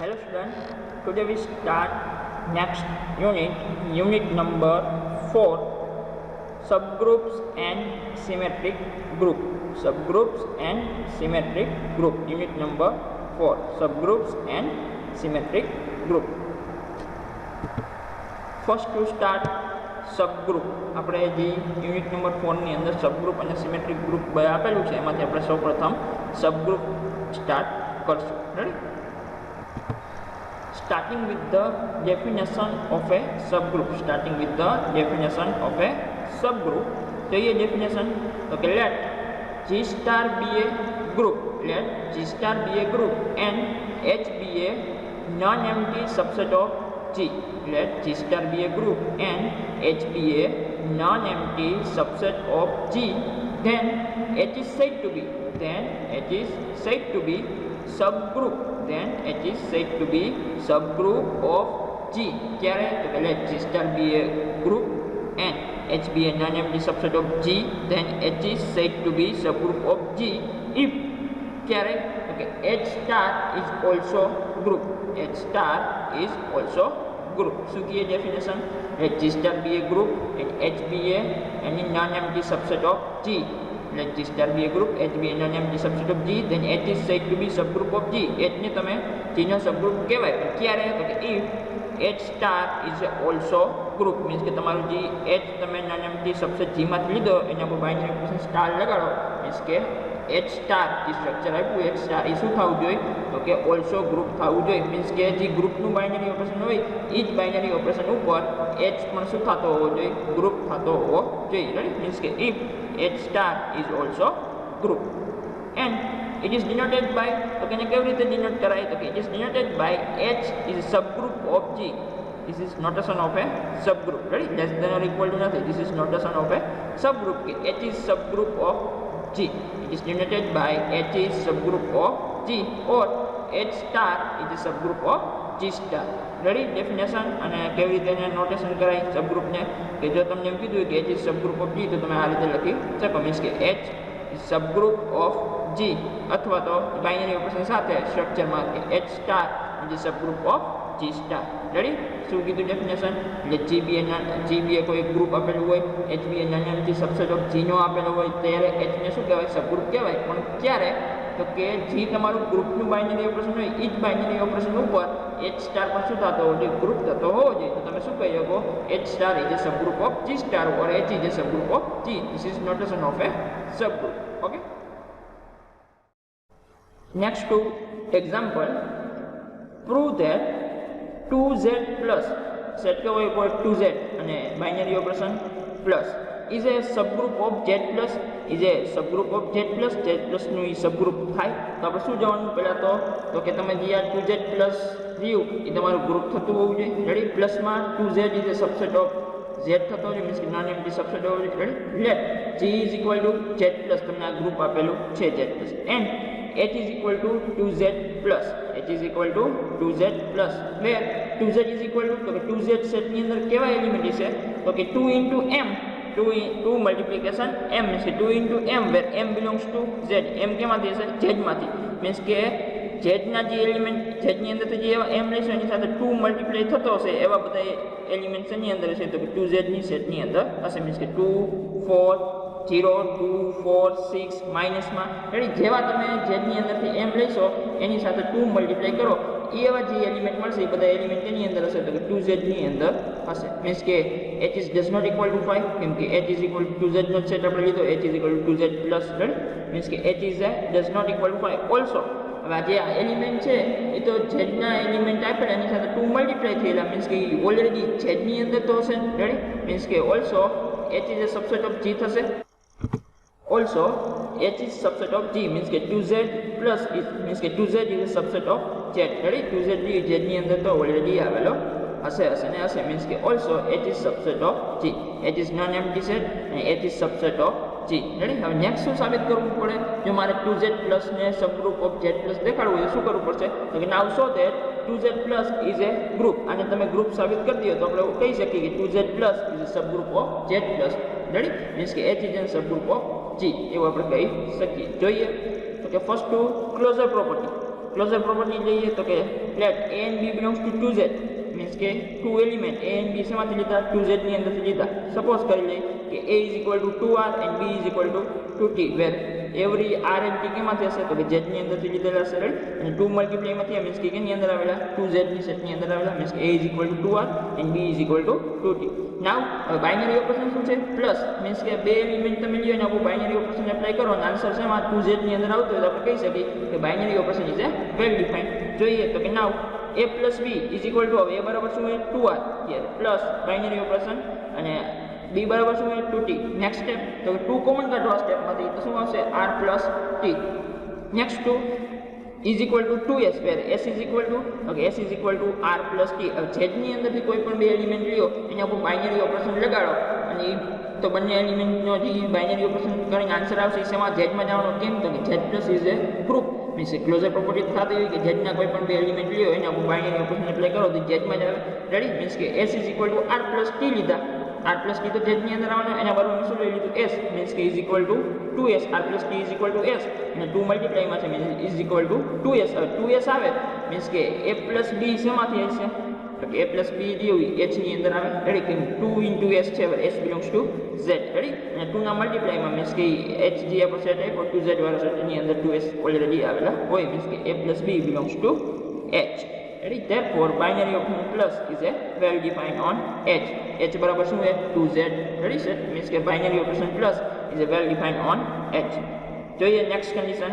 Hello students, today we start next unit number 4, subgroups and symmetric group. Subgroups and symmetric group. Unit number 4, subgroups and symmetric group. First to start subgroup. આપણે જે unit number 4 ની અંદર subgroup અને symmetric group બે આપેલું છે એમાંથી આપણે સૌપ્રથમ સબગ્રુપ સ્ટાર્ટ કરશું. Ready? Starting with the definition of a subgroup. Starting with the definition of a subgroup. So ये definition, okay, let G star be a group. Let G star be a group and H be a non-empty subset of G. Let G star be a group and H be a non-empty subset of G. Then H is said to be. Then H is said to be subgroup. Then H is said to be subgroup of G. ક્યારે? તો let G star be a group and H be a non-empty subset of G. Then H is said to be subgroup of G if ક્યારે? Okay, H star is also group. H star is also group. શું કીએ definition? Let G star be a group and H be a any non-empty subset of G. Let G star be a group, H be a non-empty subset of G, then H is said to be subgroup of G. H ને તમે G નો subgroup કહેવાય. પણ ક્યારે? તો કે if H star is also group, means કે તમારું G H તમે non-empty subset G માંથી લીધો એના પર બાઇનરી ઓપરેશન સ્ટાર લગાડો, means કે H star જે સ્ટ્રક્ચર આપ્યું H star એ શું થવું જોઈએ? તો કે also group થવું જોઈએ. મીન્સ કે જે ગ્રુપનું બાઇનરી ઓપરેશન હોય એ જ બાઇનરી ઓપરેશન ઉપર H પણ શું થતો હોવો જોઈએ? ગ્રુપ થતો હોવો જોઈએ. રાઈટ? મીન્સ કે if H star is also group and it is denoted by, તો કે એને કેવી રીતે ડિનોટ કરાય? તો કે it is denoted by H is a subgroup of G. This is notation of a subgroup. Right? Less than or equal to nothing. This is notation of a subgroup. H is subgroup of G. It is denoted by H is subgroup of G or H star is a subgroup of G star. Ready? Definition અને કેવી રીતે એને notation કરાય સબગ્રુપને, કે જો તમને એમ કીધું કે H is subgroup of G તો તમે આ રીતે લખી શકો. મીન્સ કે H is subgroup of G અથવા તો બાઇનરી ઓપરેશન સાથે સ્ટ્રક્ચરમાં કે H star is a subgroup of G star. Ready? શું કીધું ડેફિનેશન? એટલે G be એ કોઈ ગ્રુપ આપેલું હોય, H be A non-empty subset of G નો આપેલો હોય ત્યારે H ને શું કહેવાય? સબગ્રુપ કહેવાય. પણ ક્યારે? તો કે G તમારું ગ્રુપનું બાઇનરી ઓપરેશન હોય એ જ બાઇનરી ઓપરેશન ઉપર H star પણ શું થતો હોવો જોઈએ? ગ્રુપ થતો હોવો જોઈએ. તો તમે શું કહી શકો? H star is a subgroup of G star or H is a subgroup of G. This is notation of a subgroup. Okay? Next to example, prove that 2Z plus set કેવો હોય? કોઈ 2Z અને binary operation plus is a subgroup of Z plus is a subgroup of Z plus નું ઈ subgroup થાય. તો આપણે શું જવાનું? પહેલાં તો કે તમે જે આ 2Z પ્લસ રહ્યું એ તમારું ગ્રુપ થતું હોવું જોઈએ. Ready? પ્લસમાં 2Z is a subset of Z થતો હોય, મીન્સ કે non-empty subset હોવું જોઈએ. Ready? let G is equal to Z plus, તમને આ ગ્રુપ આપેલું છે Z plus, and H is equal to 2Z plus. H is equal to 2Z plus where 2Z is equal to, તો કે 2Z સેટની અંદર કેવા એલિમેન્ટ છે? તો કે 2 into M, 2 multiplication M, means કે 2 into M where M belongs to Z. M કેમાંથી હશે? Z માંથી. મીન્સ કે Z ના જે એલિમેન્ટ Z ની અંદરથી જે એવા M લેશો એની સાથે 2 મલ્ટીપ્લાય થતો હશે એવા બધા એલિમેન્ટ્સ એની અંદર હશે. તો કે 2Z ની સેટની અંદર હશે. મીન્સ કે 2 4 0 2 4 6 માઇનસમાં. રેડી? જેવા તમે Z ની અંદરથી M લેશો એની સાથે 2 મલ્ટીપ્લાય કરો એવા જે એલિમેન્ટ મળશે એ બધા એલિમેન્ટ એની અંદર હશે. તો કે 2Z ની અંદર હશે. મીન્સ કે H is does not equal to 5, કેમ કે H is equal to 2Z નો સેટ આપણે લીધો. H is equal to 2Z plus. Ready? Means કે H is does not equal to 5 also. હવે આ જે એલિમેન્ટ છે એ તો Z ના એલિમેન્ટ આપેલા એની સાથે 2 મલ્ટીપ્લાય થયેલા, મીન્સ કે ઓલરેડી Z ની અંદર તો હશે. રેડી? મીન્સ કે also H is a subset of G થશે. Also H is subset of G, means કે 2Z plus is means કે 2Z is a subset of Z. Ready? 2Z Z ની અંદર તો ઓલરેડી આવેલો હશે ને હશે. મીન્સ કે also H is subset of G. H is non-empty set and H is subset of G. Ready? હવે નેક્સ્ટ શું સાબિત કરવું પડે? જો મારે 2Z plus ને સબગ્રુપ ઓફ Z plus દેખાડવું હોય તો શું કરવું પડશે? તો કે now show that 2Z plus is a group. આને તમે ગ્રુપ સાબિત કરી દો તો આપણે કહી શકીએ કે 2Z plus is a subgroup of Z plus. Ready? Means કે H is a subgroup of G એવું આપણે કહી શકીએ. જોઈએ તો કે first two closure property. Closure property લઈએ તો કે let a and b belongs to 2z means કે two element a and b શેમાંથી લીધા 2z ની અંદરથી લીધા. સપોઝ કરી લઈએ કે a is equal to 2r and b is equal to 2t where every r and t કેમાંથી હશે તો કે z ની અંદરથી લીધેલા હશે રાઈટ. અને 2 મલ્ટીપ્લાય માં થયા મીન્સ કે કેની અંદર આવેલા 2z ની સેટની અંદર આવેલા મીન્સ કે a is equal to 2r and b is equal to 2t. Now binary operation શું છે પ્લસ મીન્સ કે બે એલિમેન્ટ તમે લ્યો અને આપણું બાઇનરી ઓપરેશન એપ્લાય કરો અને આન્સર છે એમાં 2z ની અંદર આવતો હોય તો આપણે કહી શકીએ કે binary operation is A well defined. જોઈએ તો કે નાઉ a plus b is equal to હવે a બરાબર શું હોય 2r here plus binary operation અને b બરાબર શું હોય 2t. નેક્સ્ટ સ્ટેપ તો 2 કોમન કાઢો આ સ્ટેપમાંથી તો શું આવશે r plus t. Next 2 is equal to 2s where s is equal to okay s is equal to r plus t. હવે z ની અંદરથી કોઈ પણ બે એલિમેન્ટ લ્યો એને આપણે બાઇનરી ઓપરેશન લગાડો અને તો બંને એલિમેન્ટનો જે બાઇનરી ઓપરેશન કરીને આન્સર આવશે શેમાં z માં જવાનો કેમ તો કે z plus is a proof means closure property થતી હોય કે z ના કોઈ પણ બે એલિમેન્ટ લ્યો એને આપણે બાઇનરી ઓપરેશન એપ્લાય કરો તો z માં જ આવે રેડી. મીન્સ કે s is equal to r plus t લીધા r plus t તો z ની અંદર આવવાનો એના બરાબર શું લઈ લીધું s મીન્સ કે is equal to 2s r plus t is equal to s અને 2 મલ્ટીપ્લાય માં છે means is equal to 2s. હવે 2s આવે મીન્સ કે a plus b શેમાંથી આવશે તો કે a plus b જે હોય h ની અંદર આવે રેડી કે 2 into s છે હવે s belongs to z ready. અને 2 ના મલ્ટીપ્લાય માં મીન્સ કે h જે આપણો સેટ આપ્યો 2z વાળો સેટ એની અંદર 2s ઓલરેડી આવેલા હોય મીન્સ કે a plus b belongs to h ready. Therefore binary option plus is a well defined on h. h બરાબર શું છે 2z ready set means કે binary option plus is a well defined on h. જોઈએ next condition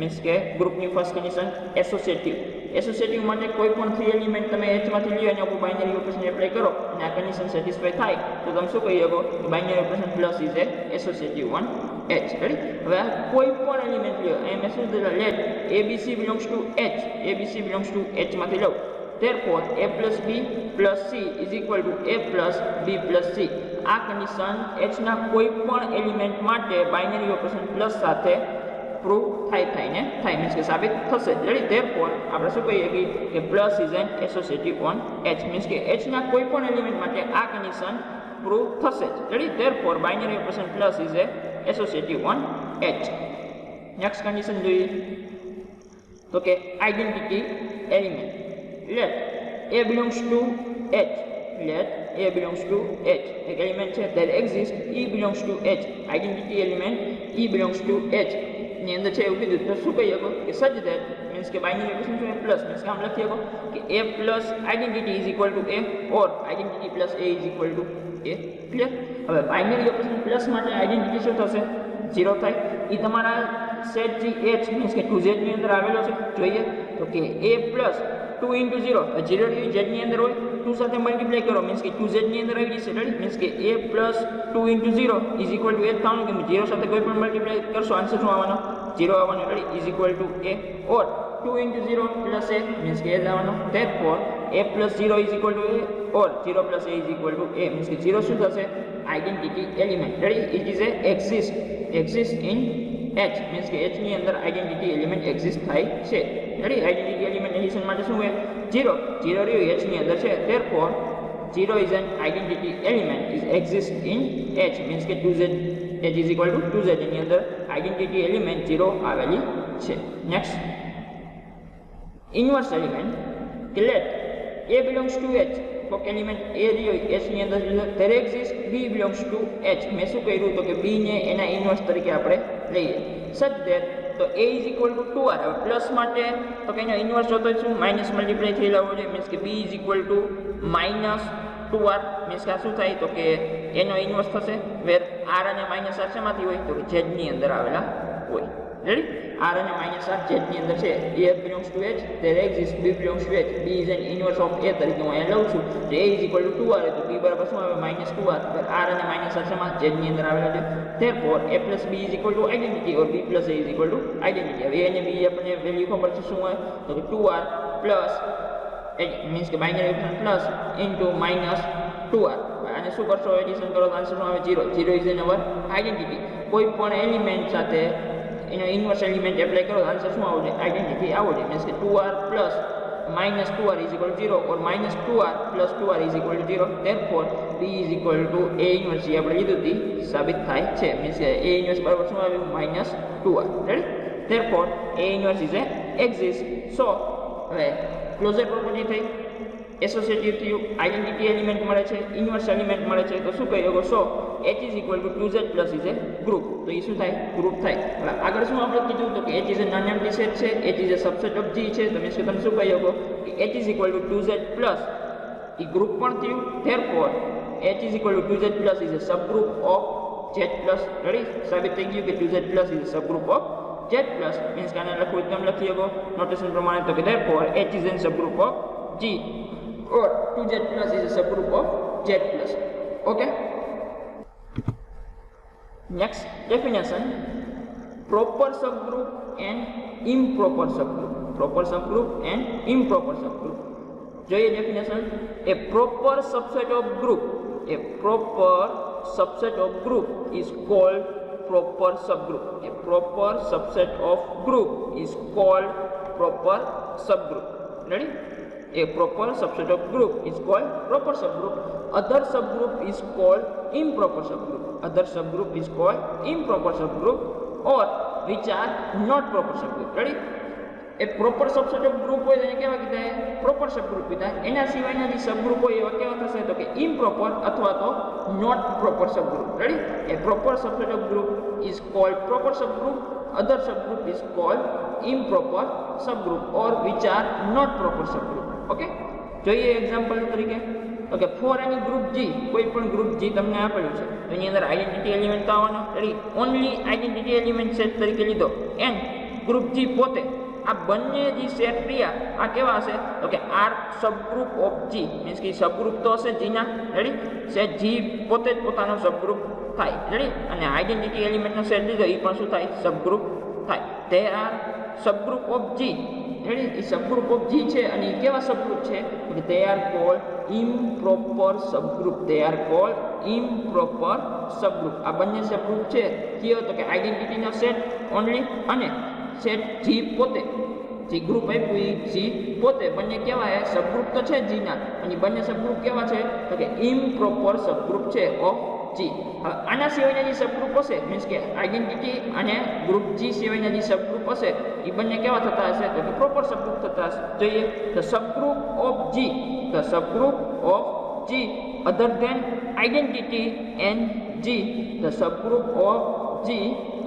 means કે ગ્રુપની first condition associative. Associative માટે કોઈ પણ 3 એલિમેન્ટ તમે h માંથી લ્યો અને ઉપર બાઇનરી ઓપરેશન એપ્લાય કરો અને આ કન્ડિશન સેટિસ્ફાય થાય તો તમે શું કહી શકો કે binary operation plus is a associative on h રેડી. હવે કોઈ પણ એલિમેન્ટ લ્યો એમ શું દીધેલા let abc belongs to h abc belongs to h માંથી લો therefore a plus b plus c is equal to a plus b plus c. આ કન્ડિશન h ના કોઈ પણ એલિમેન્ટ માટે બાઇનરી ઓપરેશન પ્લસ સાથે પ્રૂવ થાય મીન્સ કે સાબિત થશે રેડી. therefore આપણે શું કહીએ કે plus is an associative on h means કે h ના કોઈ પણ એલિમેન્ટ માટે આ કન્ડિશન પ્રૂવ થશે ready. therefore binary operation plus is a associative on h. Next condition જોઈએ તો કે identity element let a belongs to h let a belongs to h એક એલિમેન્ટ છે that exists e belongs to h identity element e belongs to h ની અંદર છે એવું કીધું તો શું કહી શકો કે such that મીન્સ કે બાઇનરી ઓપરેશન શું પ્લસ મીન્સ કે આમ લખી શકો કે a plus identity is equal to a or identity plus a is equal to a. Clear. હવે બાઇનરી ઓપરેશન પ્લસ માટે આઇડેન્ટિટી શું થશે 0 થાય. એ તમારા સેટ જે h મીન્સ કે 2z ની અંદર આવેલો છે જોઈએ તો કે a plus 2 into 0 0 z ની અંદર હોય 2 સાથે મલ્ટીપ્લાય કરો મીન્સ કે 2z ની અંદર આવી જશે રાઈટ. મીન્સ કે a plus 2 into 0 is equal to a થવાનું કે 0 સાથે કોઈ પણ મલ્ટીપ્લાય કરશો આન્સર શું આવવાનો 0 આવવાનો right is equal to a or 2 into 0 plus a means કે a આવવાનો. therefore a plus 0 is equal to a or 0 plus a is equal to a means કે 0 શું થશે identity element right. it is a exist in h means કે h ની અંદર identity element exist થાય છે રેડી. આઇડેન્ટિટી એલિમેન્ટ એડિશન માટે શું હોય 0 રહ્યું h ની અંદર છે. therefore 0 is an identity element is exist in h means કે 2z h is equal to 2z એની અંદર આઇડેન્ટિટી એલિમેન્ટ 0 આવેલી છે. નેક્સ્ટ ઇન્વર્સ એલિમેન્ટ કે let a belongs to h કોક એલિમેન્ટ a રહ્યો h ની અંદર there exists b belongs to h. મેં શું કર્યું તો કે b ને એના ઇન્વર્સ તરીકે આપણે લઈએ such that તો a is equal to 2r. હવે પ્લસ માટે તો કે એનો ઇન્વર્સ જોતો શું માઇનસ મલ્ટીપ્લાય થયેલા હોવો જોઈએ મીન્સ કે b is equal to minus 2r means કે આ શું થાય તો કે એનો ઇન્વર્સ થશે વેર r અને માઇનસ r શેમાંથી હોય તો કે z ની અંદર આવેલા હોય રેડી. r અને માઇનસ r z ની અંદર છે. a belongs to h there exists b belongs to h b is an inverse of a તરીકે હું અહીંયા લઉં છું. જે a is equal to 2r તો b બરાબર શું આવે minus 2r વેર r અને માઇનસ r શેમાં z ની અંદર આવેલા છે. therefore a plus b is equal to identity or b plus a is equal to identity. હવે a અને b આપણને વેલ્યુ ખબર છે શું હોય તો કે 2r plus મીન્સ કે binary operation plus into minus 2r. આને શું કરશો એડિશન કરો તો આન્સર શું આવે 0 ઇઝ એન અવર આઇડેન્ટિટી. કોઈ પણ એલિમેન્ટ સાથે એનો ઇન્વર્સ એલિમેન્ટ એપ્લાય કરો તો આન્સર શું આવશે આઇડેન્ટિટી આવશે મીન્સ કે 2r plus minus 2r is equal to 0 or minus 2r plus 2r is equal to 0. therefore b is equal to a inverse જે આપણે લીધું હતી સાબિત થાય છે મીન્સ કે a inverse બરાબર શું આવ્યું minus 2r ready. therefore a inverse is a exist. So હવે ક્લોઝર પ્રોપર્ટી થઈ, એસોસિએટિવ થયું, આઇડેન્ટિટી એલિમેન્ટ મળે છે, ઇન્વર્સ એલિમેન્ટ મળે છે, તો શું કહી શકો? સો H is equal to 2Z plus is a group. તો એ શું થાય? ગ્રુપ થાય. હવે આગળ શું આપણે કીધું તો કે H is a non-empty set છે, H is a subset of G છે, તો મીન્સ કે તમે શું કહી શકો કે H is equal to 2Z plus A group પણ થયું. therefore H is equal to 2Z plus is a subgroup of Z plus. Ready? સાબિત થઈ ગયું કે 2Z plus is a subgroup of Z plus. Means કે આને લખવું તમે લખી શકો નોટેશન પ્રમાણે તો કે therefore H is a subgroup of G or 2Z plus is a subgroup of Z plus. Okay? Next definition, proper subgroup and improper subgroup. Proper subgroup and improper subgroup. જોઈએ definition, a proper subset of group. A proper subset of group is called proper subgroup. A proper subset of group is called proper subgroup. Ready? A proper subset of group is called proper subgroup. Other subgroup is called improper subgroup. Other subgroup is called improper subgroup or which are not proper subgroup. Ready? A proper subset of group હોય એને કેવા કીધા? proper subgroup કીધા. એના સિવાયના જે subgroup હોય એવા કેવા થશે? તો કે improper અથવા તો not proper subgroup. Ready? A proper subset of group is called proper subgroup. Other subgroup is called improper subgroup or which are not proper subgroup. Okay, જોઈએ એક્ઝામ્પલ તરીકે. ઓકે, ફોર એની ગ્રુપ G, કોઈ પણ group G તમને આપેલું છે તો એની અંદર identity element તો આવવાનો. Ready? Only identity element set તરીકે લીધો એન્ડ ગ્રુપ G પોતે, આ બંને જે સેટ રહ્યા આ કેવા હશે? તો કે are subgroup of G. Means કે સબગ્રુપ તો હશે G ના. રેડી? સેટ G પોતે જ પોતાનો સબગ્રુપ થાય. રેડી? અને આઇડેન્ટિટી એલિમેન્ટનો સેટ લીધો એ પણ શું થાય? સબગ્રુપ થાય. તે are subgroup of G. Ready? એ સબગ્રુપ ઓફ G છે અને એ કેવા સબગ્રુપ છે? તો કે they are called improper subgroup. They are called improper subgroup. આ બંને સબગ્રુપ છે કયો? તો કે આઇડેન્ટિટીનો સેટ ઓનલી અને સેટ G પોતે, જે ગ્રુપ આપ્યું એ G પોતે, બંને કેવા છે? સબગ્રુપ તો છે G ના, અને બંને સબગ્રુપ કેવા છે? તો કે improper subgroup છે ઓફ G. હવે આના સિવાયના જે સબગ્રુપ હશે, મીન્સ કે આઇડેન્ટિટી અને ગ્રુપ G સિવાયના જે સબગ્રુપ હશે એ બંને કેવા થતા હશે? તો કે પ્રોપર સબગ્રુપ થતા હશે. જોઈએ the subgroup of G, the subgroup of G other than identity and G, the subgroup of G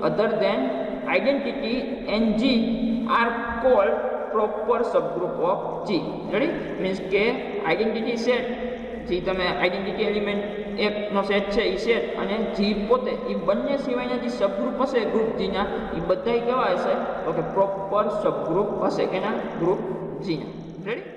other than identity and G are called proper subgroup of G. Ready? Means કે identity set, જે તમે identity element એકનો set છે એ set અને G પોતે, એ બંને સિવાયના જે સબગ્રુપ હશે ગ્રુપ G ના, એ બધા કેવા હશે? તો કે પ્રોપર સબગ્રુપ હશે. કેના? ગ્રુપ G ના. રેડી?